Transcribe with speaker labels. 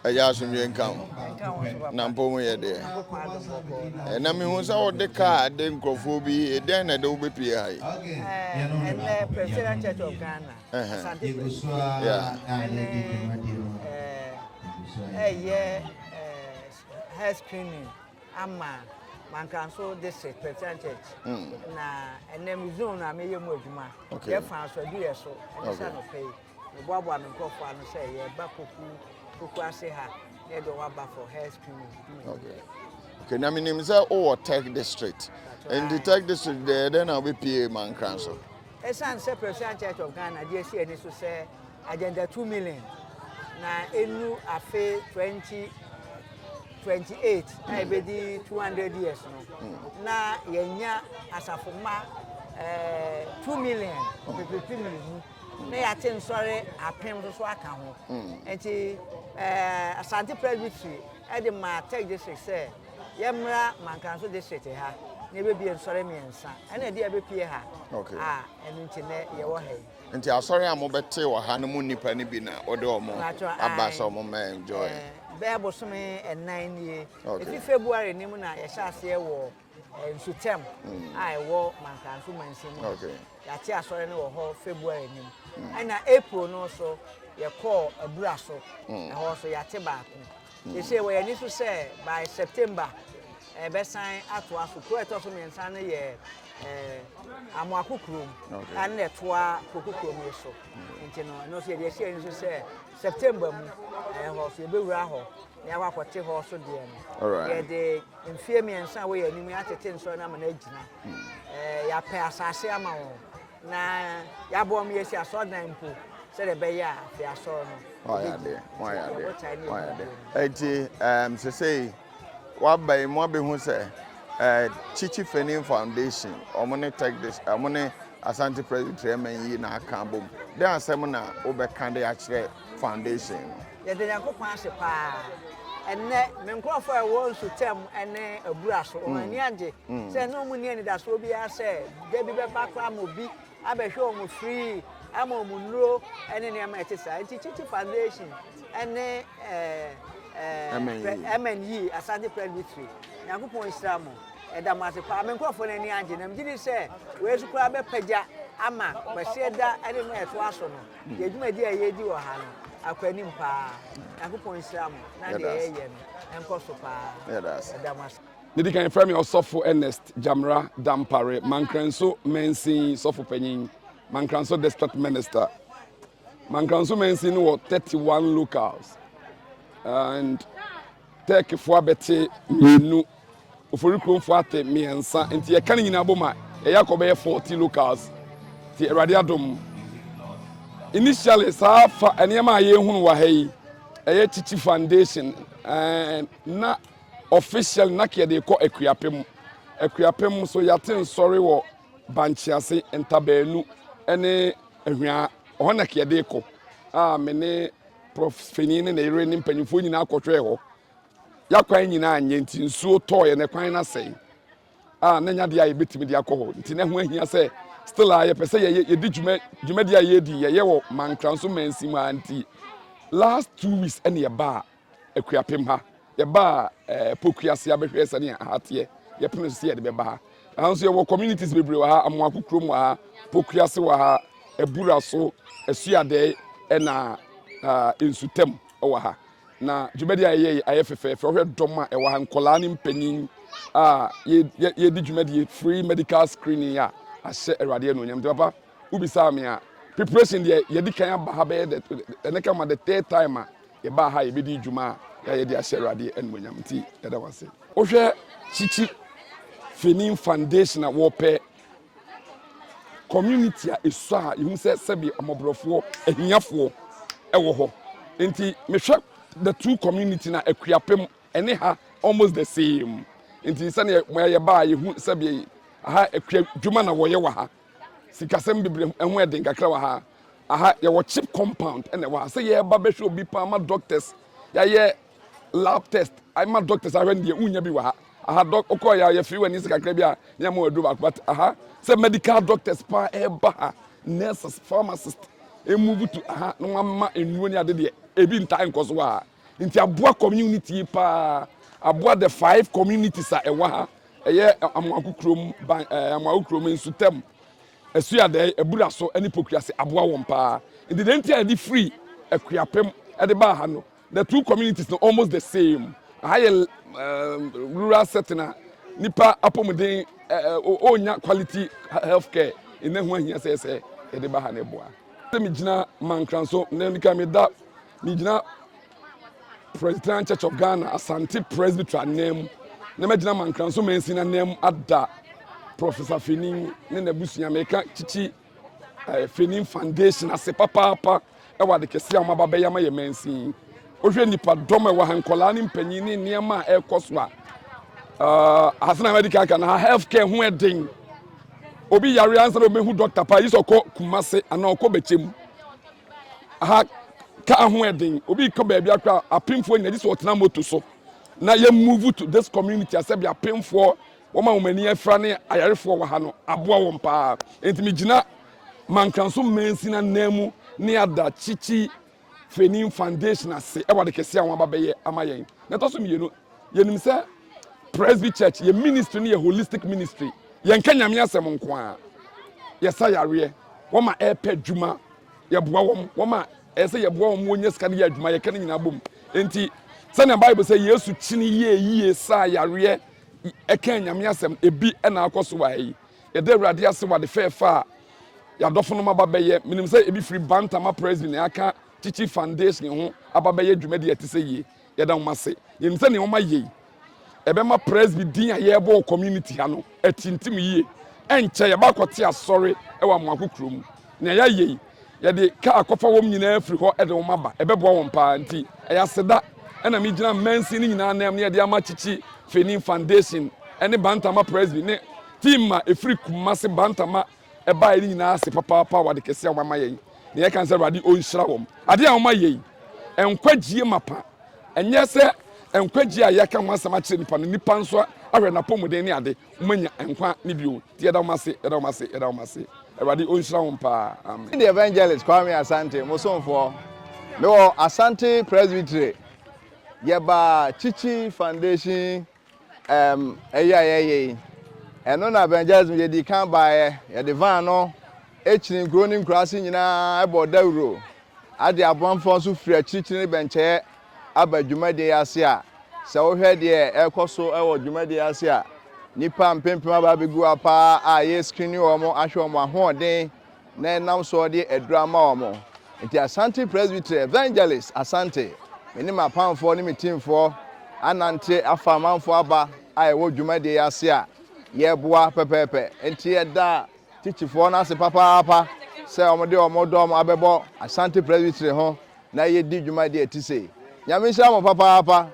Speaker 1: Eya asumye nkan. Na mpomu ye de. Na me hu sa wo de car de nkrofo bi e den na de wo bepie ha yi.
Speaker 2: And the Presbyterian Church of Ghana. Asante Presbytery.
Speaker 1: Yeah.
Speaker 2: And hair screening. Mankranso District, Presbyterian Church. And then zone I made you more. Okay. Yes, so do yes so. And son of pay. The Bobo and Coffee and say, yeah, Pokuase ha. Yeah, do one for hair screening.
Speaker 1: Okay. Okay, now my name is Tech District. In the Tech District there, then I'll be PA Mankranso.
Speaker 2: Asante Presbyterian Church of Ghana, dear see any so say agenda 2 million. Na enu afe 2028 na ebedi 200 years no. Na yenya asafoma 2 million, 50 million. Na ya tin sori apem so aka ho. Enti Asante Presbytery e de ma Tech District say yemra Mankranso District ha. Na be bi nsori miensa. Na e de be pie ha.
Speaker 1: Okay.
Speaker 2: Enu ntine ye wo he.
Speaker 1: Nti asori amobete wo ha no mu nipa ni bi na ode omo abasa omo ma enjoy.
Speaker 2: Bible some 9 years. If February nimu na ye sha ase wo nsutem ai wo Mankranso mansim. Okay. Ya ti asori ne wo ho February nimu. And April no so ye call abura so. Na ho so ya ti ba ko. They say we need to say by September be sign atwa so ko eto so mensa ne ye amwakukrum and netwa kokukrum so. Nti no so ye say ni say September mu ho so be wura ho na wa kwete ho so de no.
Speaker 1: Alright.
Speaker 2: Ye de mfie mensa we ye nimu atete nso na ma na agina. Ya pe asase ama wo. Na ya bo me yesi aso dan mpo se de be ya fi aso no.
Speaker 1: Why are they? Eti say wabai mo be hu say Chichi Fenin Foundation omone take this omone Asante Presbytery man yi na aka bom. Dey asem na obeka dey akire foundation.
Speaker 2: Ye de yakopan se pa. Enne me nkrofo e wo nsutem ene abura so oni age se no mu ni ani da so bi ase de bi be bakra mo bi abehwe o mo free ama o mo nro ene ne ma etisa Chichi Foundation ene MNE Asante Presbytery yakopon Islamo eda mase pa me nkrofo na ni age na mgidi se we su kura be pagya ama kwase da ene no eto aso no ye dwuma di aye di wo ha no akwani mpa yakopon Islam na de ye no enkoso pa eda mase
Speaker 3: Nidi kan frame Osofo Ernest Jamra Dampare Mankranso Mensi Sofo Panyin Mankranso District Minister. Mankranso Mensi no 31 locals and take for bete menu ofurikron for ate miensa enti ye kan nyina boma e yakobe 40 locals ti Erade adom initially safa enema ye hunu wa hai eye Chichi Foundation na official na ke de ko akuapem so yatin sorry wo banchiase entabanu ene ahua ohona ke de ko me ne prof Fenin na ire ni mpanyifo nyina akotwe ho yakwan nyina anye nti nsuo toye ne kwan na sei na nya de aye betimi de akọ nti na ho ahia se still aye pese ye di dwuma de aye di ye wo Mankranso mansim anti last 2 weeks ene ye ba akuapem ha ye ba Pokuase abehwe se ne ahate ye pene se ye de be ba ha nso ye wo communities bebre wa ha amwakukrom wa ha Pokuase wa ha ebura so asuade na insutem wa ha na dwumadi aye fefefe ohwe dom a ewa ha nkola ni mpanyin ye di dwumadi free medical screening ya ahye Erade no nyam papa ubisa me a preparation de ye di kan aba ha be de eneka ma the third time a ye ba ha ye be di dwuma ye di ahye Erade no nyam nti ye da wase ohwe Chichi Fenin Foundation a wo pe community a esu a you say sebi amobrofo ahiafo ewo ho nti mehwe the two community na akuapem ene ha almost the same nti sane ye ba ye hu sebi aha dwuma na wo ye wa ha sikasem bibre enho eden kakra wa ha aha ye wo chip compound ene wa say ye ba be hwe obi pa ma doctors ye lab test I ma doctors ahwe de unya bi wa ha aha doc okoya ye free wani sikakra bi a nya ma wadu ba but aha say medical doctors pa e ba ha nurses pharmacists move to aha no ma ennuo ni ade de ebi ntai nkoso wa Inti aboa community pa aboa the 5 communities a ewa ha eye amwakukrom amwakukrom nsutem esu ade ebura so ani Pokuase aboa won pa. Inti the entire di free ekuapem e de ba ha no. The 2 communities no almost the same. High rural setting nipa apomuden onya quality healthcare in the one here says e de ba ha ne boa. Me gina Mankranso na nika me da me gina Presbyterian Church of Ghana Asante Presbytery name na me gina Mankranso mensi na name ada Professor Fenin ne na busunya me ka chichi Fenin Foundation ase papa e wa de kese a maba be yama ye mensi ohwe nipa dom e wa hankola ne mpanyin ne niam a ekoso a Asana medical kan healthcare ho eden obi yare answer omehu doctor pa yisoko Kumase ana okọ bechem ha ka ho eden obi ko ba bia kwa apemfo nya dis otena moto so na ye move to this community asabi apemfo wo ma womani afra ne ayarefo wa ha no aboa won pa entimi gina Mankranso mensi na nemu ne ada chichi Fenin Foundation ase e wade kese awon ababeye amayen na to so mienu yenim se Presby Church ye ministry ne ye holistic ministry ye nka nyame asem nko a ye sa yare wo ma epe dwuma ye boa wo ma ese ye boa wo wonya sika ne ye dwuma ye ka nyina bom enti se na Bible say Yesu chini ye sa yare e ka nyame asem ebi e na akoso wa yi ye de Awurade ase wade fefa ya dofo no mababeye minim se ebi free bantama Presby ne aka Chichi Foundation ho ababeye dwumade atise ye ye da mmase ye nse ne ho ma ye ebe ma Presby din a ye bo community ha no atintim ye enche ye ba kote asori e wa mwakukrom ne ya ye ye de ka akofa wom nyina afiri ho e de wo maba ebe bo won pa nti e ya seda e na mi gina mensi ni nyina na ne de ama Chichi Fenin Foundation ene bantama Presby ne team ma efiri Kumase bantama e ba iri nyina ase papa wa de kese a mama ye ne ye kan se Awurade onhyira wom ade a woma ye enkwagye mapa enye se enkwagye a yaka ho asama kire nipa no nipa nso ahwe na pomuden ne ade umanya enkwa ne bio tie da womase Awurade onhyira wom pa amen.
Speaker 1: The evangelist Kwame Asante Mosonfo me wo Asante Presbytery yeba Chichi Foundation eya eno na evangelism ye di kan bae ye de van no echini groaning crossing nyina ebo dawro ade abonfo so firi chichini benche abadwumade ase a se wo hwe de ekoso ewo dwumade ase a nipa mpempem aba begu apa a ye screen wo mo ahwe mo ahoden na nam so de edurama wo mo nti Asante Presbytery evangelist Asante meni mapamfo ni metimfo anante afamanfo aba a ewo dwumade ase a ye boa pepepe nti eda tichifo na se papa se omode omodom abebo Asante Presbytery ho na ye di dwumade atise nyame hia mo papa